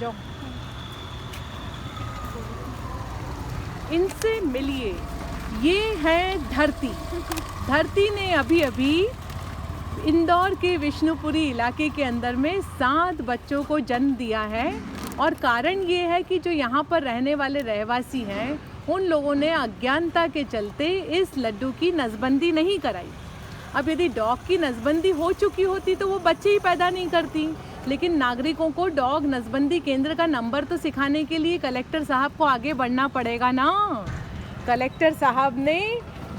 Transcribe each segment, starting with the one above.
जाओ, इनसे मिलिए। ये है धरती। धरती ने अभी अभी इंदौर के विष्णुपुरी इलाके के अंदर में 7 बच्चों को जन्म दिया है। और कारण ये है कि जो यहाँ पर रहने वाले रहवासी हैं, उन लोगों ने अज्ञानता के चलते इस लड्डू की नसबंदी नहीं कराई। अब यदि डॉग की नसबंदी हो चुकी होती तो वो बच्चे ही पैदा नहीं करती। लेकिन नागरिकों को डॉग नसबंदी केंद्र का नंबर तो सिखाने के लिए कलेक्टर साहब को आगे बढ़ना पड़ेगा ना। कलेक्टर साहब ने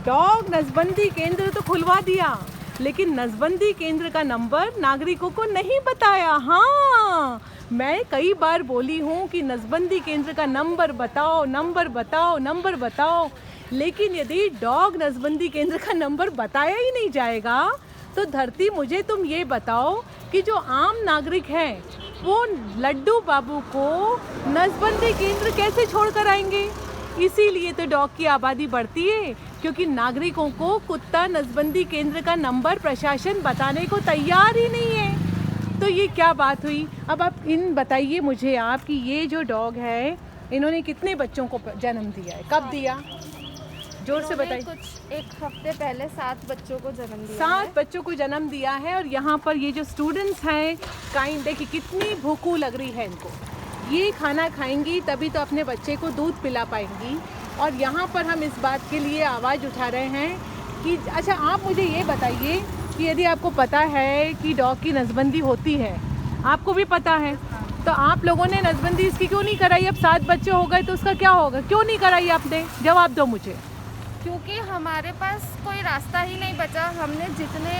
डॉग नसबंदी केंद्र तो खुलवा दिया, लेकिन नसबंदी केंद्र का नंबर नागरिकों को नहीं बताया। हाँ, मैं कई बार बोली हूँ कि नसबंदी केंद्र का नंबर बताओ, नंबर बताओ, नंबर बताओ, लेकिन यदि डॉग नसबंदी केंद्र का नंबर बताया ही नहीं जाएगा तो धरती, मुझे तुम ये बताओ कि जो आम नागरिक हैं वो लड्डू बाबू को नसबंदी केंद्र कैसे छोड़ कर आएंगे। इसीलिए तो डॉग की आबादी बढ़ती है, क्योंकि नागरिकों को कुत्ता नसबंदी केंद्र का नंबर प्रशासन बताने को तैयार ही नहीं है। तो ये क्या बात हुई। अब आप बताइए मुझे आप कि ये जो डॉग है, इन्होंने कितने बच्चों को जन्म दिया है, कब दिया, जोर से बताइए। कुछ 1 हफ्ते पहले 7 बच्चों को जन्म दिया 7 बच्चों को जन्म दिया है। और यहाँ पर ये जो स्टूडेंट्स हैं, देखिए कितनी भूखू लग रही है इनको। ये खाना खाएंगी तभी तो अपने बच्चे को दूध पिला पाएंगी। और यहाँ पर हम इस बात के लिए आवाज़ उठा रहे हैं कि अच्छा, आप मुझे ये बताइए कि यदि आपको पता है कि डॉग की नसबंदी होती है, आपको भी पता है, तो आप लोगों ने नसबंदी इसकी क्यों नहीं कराई। अब 7 बच्चे हो गए तो उसका क्या होगा, क्यों नहीं कराई आपने, जवाब दो मुझे। क्योंकि हमारे पास कोई रास्ता ही नहीं बचा। हमने जितने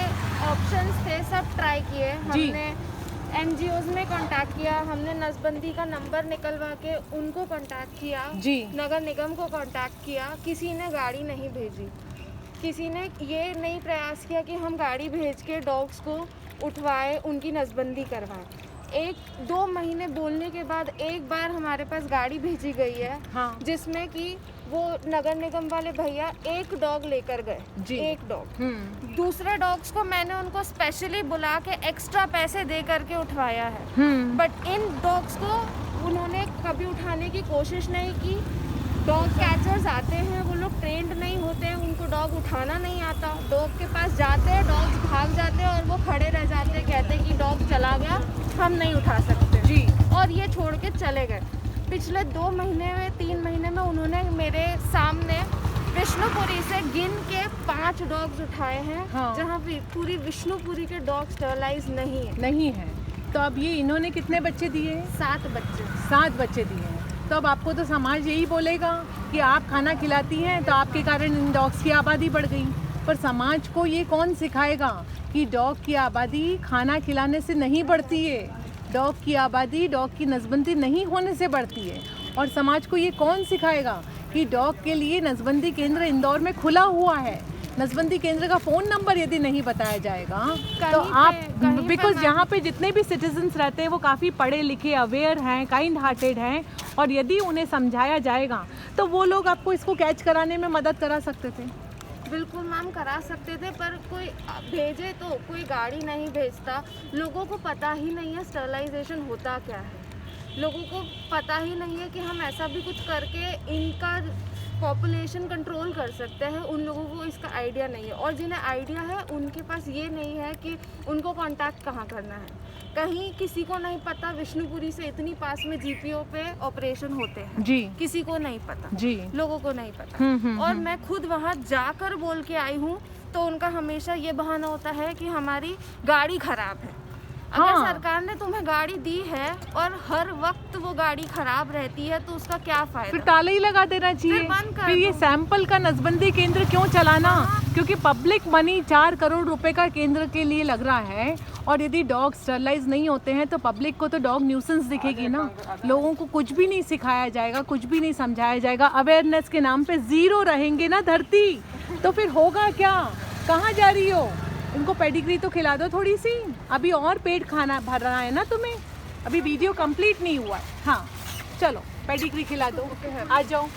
ऑप्शंस थे सब ट्राई किए। हमने NGOs में कांटेक्ट किया, हमने नसबंदी का नंबर निकलवा के उनको कांटेक्ट किया जी, नगर निगम को कांटेक्ट किया, किसी ने गाड़ी नहीं भेजी। किसी ने ये नहीं प्रयास किया कि हम गाड़ी भेज के डॉग्स को उठवाएं, उनकी नसबंदी करवाएं। 1-2 महीने बोलने के बाद एक बार हमारे पास गाड़ी भेजी गई है। हाँ, जिसमें कि वो नगर निगम वाले भैया 1 डॉग लेकर गए, 1 डॉग। दूसरे डॉग्स को मैंने उनको स्पेशली बुला के एक्स्ट्रा पैसे दे करके उठवाया है। बट इन डॉग्स को उन्होंने कभी उठाने की कोशिश नहीं की। डॉग कैचर्स आते हैं, वो लोग ट्रेंड नहीं होते हैं, उनको डॉग उठाना नहीं आता। डॉग के पास जाते हैं, डॉग्स भाग जाते हैं और वो खड़े रह जाते हैं, कहते हैं कि डॉग चला गया, हम नहीं उठा सकते जी, और ये छोड़ के चले गए। पिछले 2 महीने में 3 महीने में उन्होंने मेरे सामने विष्णुपुरी से गिन के 5 डॉग्स उठाए हैं। हाँ। जहाँ पूरी विष्णुपुरी के डॉग स्टरलाइज नहीं है। तो अब ये इन्होंने कितने बच्चे दिए हैं, 7 बच्चे। 7 बच्चे दिए हैं। तो अब आपको तो समाज यही बोलेगा कि आप खाना खिलाती हैं तो आपके कारण इन डॉग्स की आबादी बढ़ गई। पर समाज को ये कौन सिखाएगा कि डॉग की आबादी खाना खिलाने से नहीं बढ़ती है, डॉग की आबादी डॉग की नसबंदी नहीं होने से बढ़ती है। और समाज को ये कौन सिखाएगा कि डॉग के लिए नसबंदी केंद्र इंदौर में खुला हुआ है। नसबंदी केंद्र का फ़ोन नंबर यदि नहीं बताया जाएगा तो आप, बिकॉज यहाँ पे जितने भी सिटीजन्स रहते हैं वो काफ़ी पढ़े लिखे, अवेयर हैं, काइंड हार्टेड हैं, और यदि उन्हें समझाया जाएगा तो वो लोग आपको इसको कैच कराने में मदद करा सकते थे। बिल्कुल मैम, करा सकते थे, पर कोई भेजे तो कोई गाड़ी नहीं भेजता। लोगों को पता ही नहीं है स्टरलाइजेशन होता क्या है। लोगों को पता ही नहीं है कि हम ऐसा भी कुछ करके इनका पॉपुलेशन कंट्रोल कर सकते हैं। उन लोगों को इसका आइडिया नहीं है, और जिन्हें आइडिया है उनके पास ये नहीं है कि उनको कांटेक्ट कहाँ करना है। कहीं किसी को नहीं पता विष्णुपुरी से इतनी पास में GPO पे ऑपरेशन होते हैं जी, किसी को नहीं पता जी, लोगों को नहीं पता। और मैं खुद वहाँ जाकर बोल के आई हूँ तो उनका हमेशा ये बहाना होता है कि हमारी गाड़ी खराब है। अगर सरकार ने तुम्हें गाड़ी दी है और हर वक्त वो गाड़ी खराब रहती है तो उसका क्या फायदा। फिर ताला ही लगा देना चाहिए। फिर ये सैंपल का नसबंदी केंद्र क्यों चलाना, क्योंकि पब्लिक मनी 4 करोड़ रुपए का केंद्र के लिए लग रहा है। और यदि डॉग स्टरलाइज नहीं होते हैं तो पब्लिक को तो डॉग न्यूसेंस दिखेगी ना। लोगों को कुछ भी नहीं सिखाया जाएगा, कुछ भी नहीं समझाया जाएगा। अवेयरनेस के नाम पे 0 रहेंगे ना धरती, तो फिर होगा क्या। कहाँ जा रही हो, इनको पेडिग्री तो खिला दो थोड़ी सी। अभी और पेट खाना भर रहा है ना तुम्हें, अभी वीडियो कंप्लीट नहीं हुआ है। हाँ चलो पेडिग्री खिला दो, आ जाओ।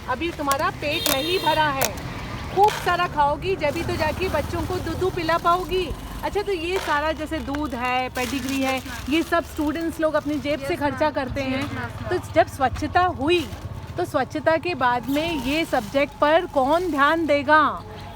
अभी तुम्हारा पेट नहीं भरा है, खूब सारा खाओगी जब ही तो जाके बच्चों को दूध पिला पाओगी। अच्छा, तो ये सारा जैसे दूध है, पेडिग्री है, ये सब स्टूडेंट्स लोग अपनी जेब से खर्चा करते हैं। तो जब स्वच्छता हुई तो स्वच्छता के बाद में ये सब्जेक्ट पर कौन ध्यान देगा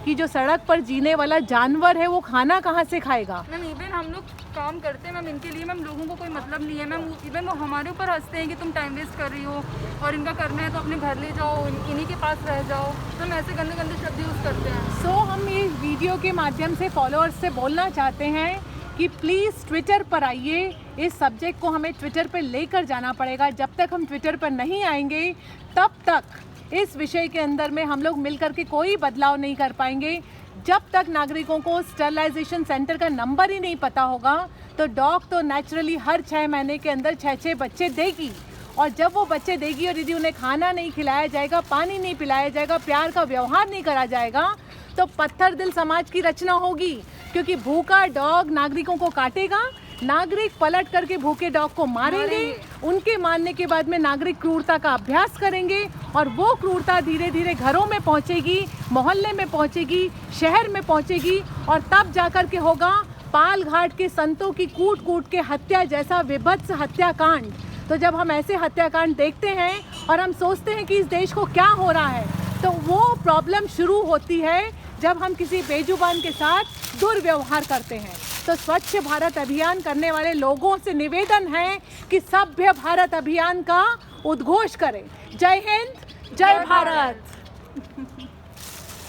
कि जो सड़क पर जीने वाला जानवर है वो खाना कहाँ से खाएगा? मैम इवन हम लोग काम करते हैं मैम इनके लिए, मैम लोगों को कोई मतलब नहीं है मैम। इवन वो हमारे ऊपर हंसते हैं कि तुम टाइम वेस्ट कर रही हो और इनका करना है तो अपने घर ले जाओ, इन्हीं के पास रह जाओ। हम ऐसे गंदे गंदे शब्द यूज़ करते हैं। सो हम ये वीडियो के माध्यम से फॉलोअर्स से बोलना चाहते हैं कि प्लीज़ ट्विटर पर आइए। इस सब्जेक्ट को हमें ट्विटर पर लेकर जाना पड़ेगा। जब तक हम ट्विटर पर नहीं आएंगे तब तक इस विषय के अंदर में हम लोग मिलकर के कोई बदलाव नहीं कर पाएंगे। जब तक नागरिकों को स्टरलाइजेशन सेंटर का नंबर ही नहीं पता होगा तो डॉग तो नेचुरली हर 6 महीने के अंदर 6 बच्चे देगी, और जब वो बच्चे देगी और यदि उन्हें खाना नहीं खिलाया जाएगा, पानी नहीं पिलाया जाएगा, प्यार का व्यवहार नहीं करा जाएगा तो पत्थर दिल समाज की रचना होगी। क्योंकि भूखा डॉग नागरिकों को काटेगा, नागरिक पलट करके भूखे डॉग को मारेंगे, उनके मारने के बाद में नागरिक क्रूरता का अभ्यास करेंगे और वो क्रूरता धीरे धीरे घरों में पहुंचेगी, मोहल्ले में पहुंचेगी, शहर में पहुंचेगी, और तब जाकर के होगा पाल घाट के संतों की कूट कूट के हत्या जैसा विभत्स हत्याकांड। तो जब हम ऐसे हत्याकांड देखते हैं और हम सोचते हैं कि इस देश को क्या हो रहा है, तो वो प्रॉब्लम शुरू होती है जब हम किसी बेजुबान के साथ दुर्व्यवहार करते हैं। तो स्वच्छ भारत अभियान करने वाले लोगों से निवेदन है कि सभ्य भारत अभियान का उद्घोष करें। जय हिंद, जय भारत।